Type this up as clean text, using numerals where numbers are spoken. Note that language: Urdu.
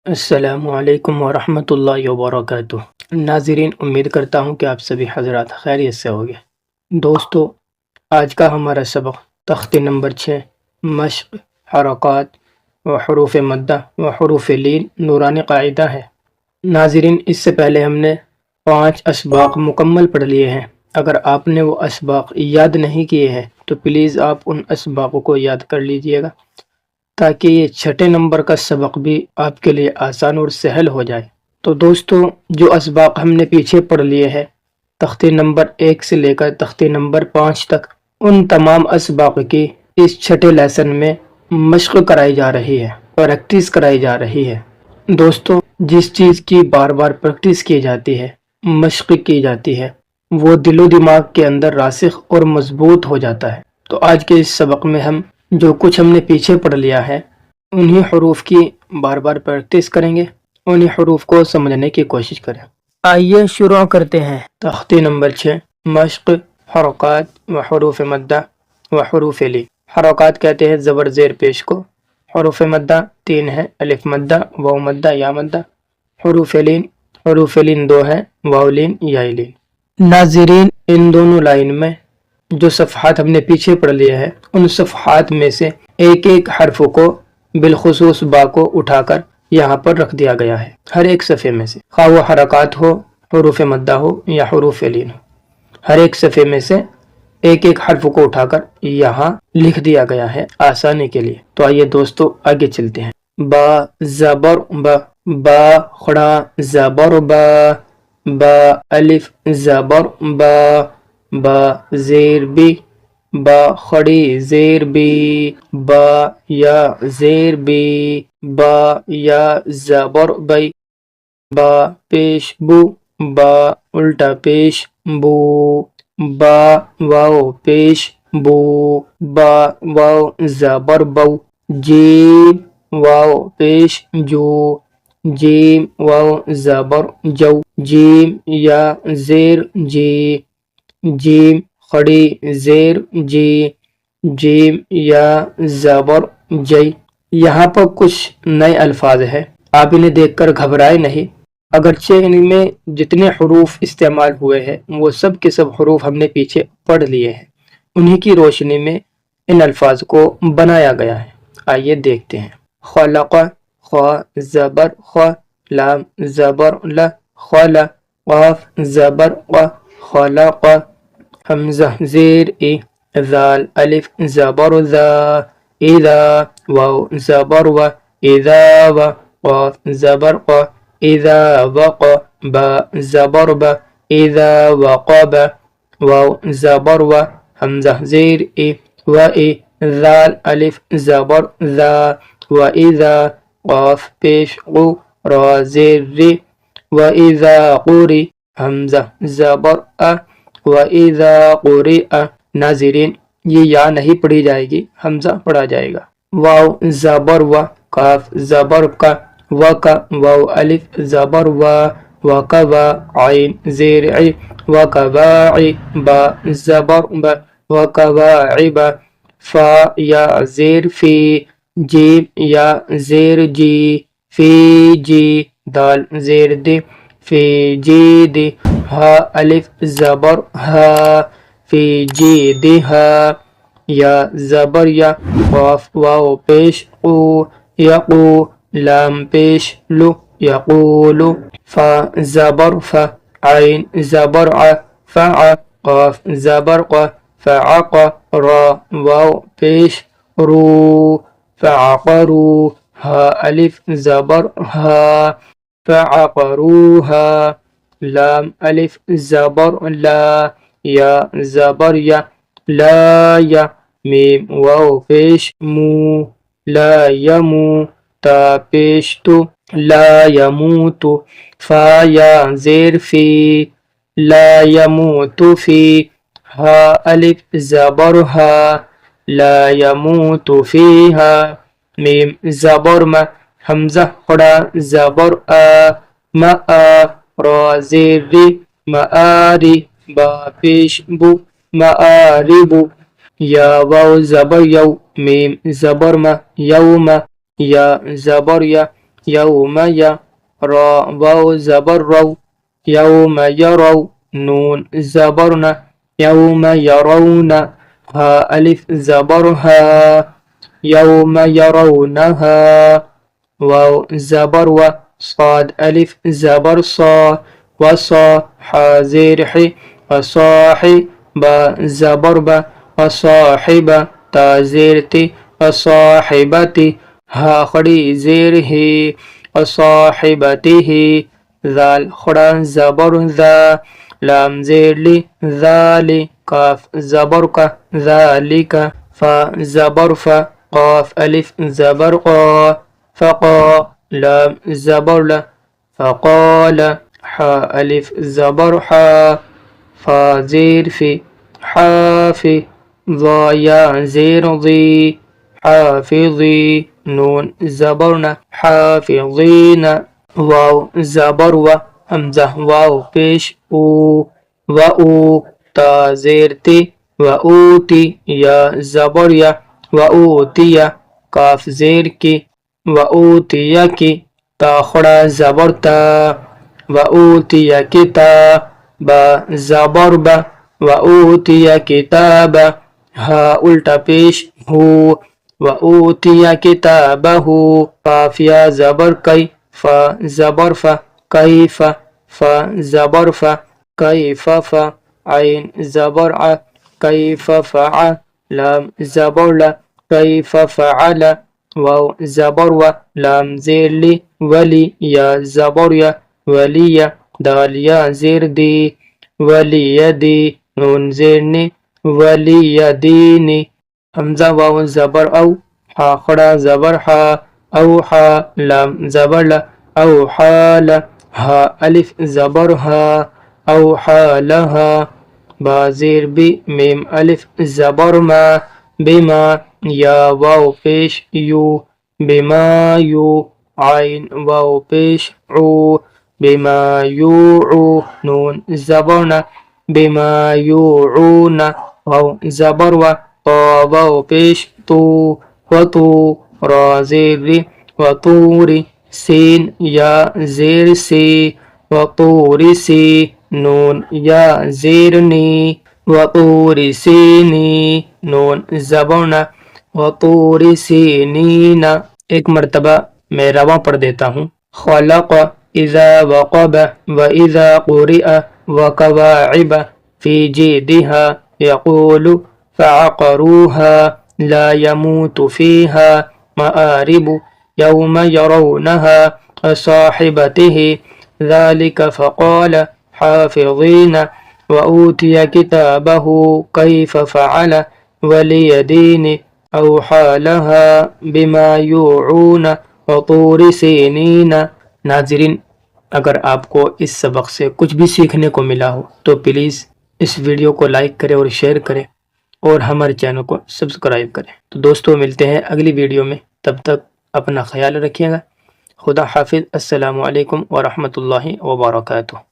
السلام علیکم ورحمۃ اللہ وبرکاتہ۔ ناظرین، امید کرتا ہوں کہ آپ سبھی حضرات خیریت سے ہوگے۔ دوستو، آج کا ہمارا سبق تختی نمبر 6 مشق حرکات و حروف مدہ و حروف لین نورانی قاعدہ ہے۔ ناظرین، اس سے پہلے ہم نے 5 اسباق مکمل پڑھ لیے ہیں۔ اگر آپ نے وہ اسباق یاد نہیں کیے ہیں تو پلیز آپ ان اسباقوں کو یاد کر لیجئے گا، تاکہ یہ 6 نمبر کا سبق بھی آپ کے لیے آسان اور سہل ہو جائے۔ تو دوستو، جو اسباق ہم نے پیچھے پڑھ لیے ہیں تختی نمبر 1 سے لے کر تختی نمبر 5 تک، ان تمام اسباق کی اس 6 لیسن میں مشق کرائی جا رہی ہے، پریکٹس کرائی جا رہی ہے۔ دوستو، جس چیز کی بار بار پریکٹس کی جاتی ہے، مشق کی جاتی ہے، وہ دل و دماغ کے اندر راسخ اور مضبوط ہو جاتا ہے۔ تو آج کے اس سبق میں ہم جو کچھ ہم نے پیچھے پڑھ لیا ہے انہی حروف کی بار بار پریکٹس کریں گے، انہی حروف کو سمجھنے کی کوشش کریں۔ آئیے شروع کرتے ہیں۔ تختی نمبر 6 مشق حرکات و حروف مدہ و حروف لین۔ حرکات کہتے ہیں زبر زیر پیش کو، حروف مدہ 3 ہے، الف مدہ، واو مدہ، یا مدہ۔ حروف لین 2 ہے، واو لین، یا لین۔ ناظرین، ان دونوں لائن میں جو صفحات ہم نے پیچھے پڑھ لیا ہے، ان صفحات میں سے ایک ایک حرف کو بالخصوص با کو اٹھا کر یہاں پر رکھ دیا گیا ہے، ہر ایک صفحے میں سے، خواہ وہ حرکات ہو، حروف مدہ ہو یا حروف لین ہو، ہر ایک صفحے میں سے ایک ایک حرف کو اٹھا کر یہاں لکھ دیا گیا ہے آسانی کے لیے۔ تو آئیے دوستو آگے چلتے ہیں۔ با زبر با، با خڑا زبر با، با الف زبر با، با زیر بی، با خڑی زیر بی، با یا زیر بی، با یا زبر بی، با پیش بو، با الٹا پیش بو، با واو پیش بو، با واو زبر بو، جیم واو پیش جو، جیم واو زبر جو، جیم یا زیر جی، جیم خڑی زیر جی، جیم یا زبر جی۔ یہاں پر کچھ نئے الفاظ ہیں، آپ انہیں دیکھ کر گھبرائے نہیں، اگرچہ ان میں جتنے حروف استعمال ہوئے ہیں وہ سب کے سب حروف ہم نے پیچھے پڑھ لیے ہیں، انہی کی روشنی میں ان الفاظ کو بنایا گیا ہے۔ آئیے دیکھتے ہیں۔ خلق خا زبر خ، لام زبر ل، خل، قاف زبر ق، خلق، حمزہ زیر ای، ذال الف زبر ذا، اذا واو زبر و، اذا و، قاف زبر ق، اذا وق، با زبر با، اذا وقب، واو زبر و، حمزہ زیر ای، و ای، ذال الف زبر ذا، و اذا، قاف پیش قو، را زیر ری، و اذا قوری، حمزہ زبر ا، و اذا قرئ۔ ناظرین، یہ یا نہیں پڑھی جائے گی، حمزہ پڑھا جائے گا۔ واو زبر و، کاف زبر کا، وکا، واو الف زبر و، وکوا، عین زیر عی، وکواعی، با زبر ب، وکواعب، فا یا زیر فی، جیم یا زیر جی، فی جی، دال زیر دی، فی جی دی، ہا الف زبر ہا، فی جی دی ہا، یا زبر یا، قاف واو پیش قو، یقو، لام پیش لو، یقولو، فا زبر فا، عین زبر ع، فع، قاف زبر ق، فعق، را واو پیش رو، فعقرو، ہا الف زبر ہا، فعقروہا، لام الف زبر لا، یا زبر یا، لا یا، میم واو پیش مو، لا یمو، تا پیش تو، لا یموتو، فا یا زیر فی، لا یموتو فی، ہا الف زبر ہا، لا یموت فیہا، میم زبر ما، حمزہ خڑا زبر آ، ما آ، را زیر ری، معاری، با پیش بو، معاربو، یا واو زبر یو، میم زبر ما، یوم، یا زبر یا، یوم یا را واو زبر رو یوم یرو نون زبر نا یوم یرون ہا الف زبر ها یوم یرونها واو زبر و صاد الف زبر صا وصا حا زیر حی وصاحب با زبر با وصاحب تا زیر تی وصاحبتی ها خڑی زیر ہی وصاحبته ذال خڑا زبر ذا لام زیر لی ذالی کاف زبر کا ذالک فا زبر فا قاف الف زبر قا فقا لام زبر لا فقال حا الف زبر حا فا زیر فی حافی ضایا زیر ضی حافظی نون زبرنا حافظین واو زبر و حمزہ واو پیش او و او تا زیر تی و اوتی یا زبر یا و اوتی کاف زیر کی و اوتی کی تا خڑا زبر تا و اوتی کتاب زبر با و اوتی کتاب ہا الٹا پیش ہو و اوتی کتابہ قافیہ زبر کئی فا زبر فا کیف فا زبر فا کیف فا عین زبر ع کیف فع لام زبر لا کیف فعل واو زبر و لام زیر لی ولی یا زبر یا ولی دال یا زیر دی ولی دی نون زیر نی ولی دینی حمزہ واو زبر او حا خڑا زبر حا او حا لام زبر لا او حال ہا الف زبر ہا او حالها با زیر بی میم الف زبر ما بما یا واو پیش یو بما یو عین واو پیش عو بما یوعو نون زبرنا بما یوعون واو زبر و طا واو پیش تو و تو را زیر ری و طوری سین یا زیر سی و طوری سی نون یا زیر نی و طوری سینی نون زبرنا و طوری سینین ایک مرتبہ میں رواں پڑھ دیتا ہوں خلق اذا وقب و اذا قرئ وكواعب في جيدها يقول فعقروها لا يموت فيها مآرب يوم يرونها صاحبته ذلك فقال حافظين وأوتي كتابه كيف فعل وليدين أوحى لها بما يوعون وطور سينين ناظرین اگر آپ کو اس سبق سے کچھ بھی سیکھنے کو ملا ہو تو پلیز اس ویڈیو کو لائک کریں اور شیئر کریں اور ہمارے چینل کو سبسکرائب کریں۔ تو دوستو ملتے ہیں اگلی ویڈیو میں، تب تک اپنا خیال رکھیے گا۔ خدا حافظ۔ السلام علیکم ورحمۃ اللہ وبرکاتہ۔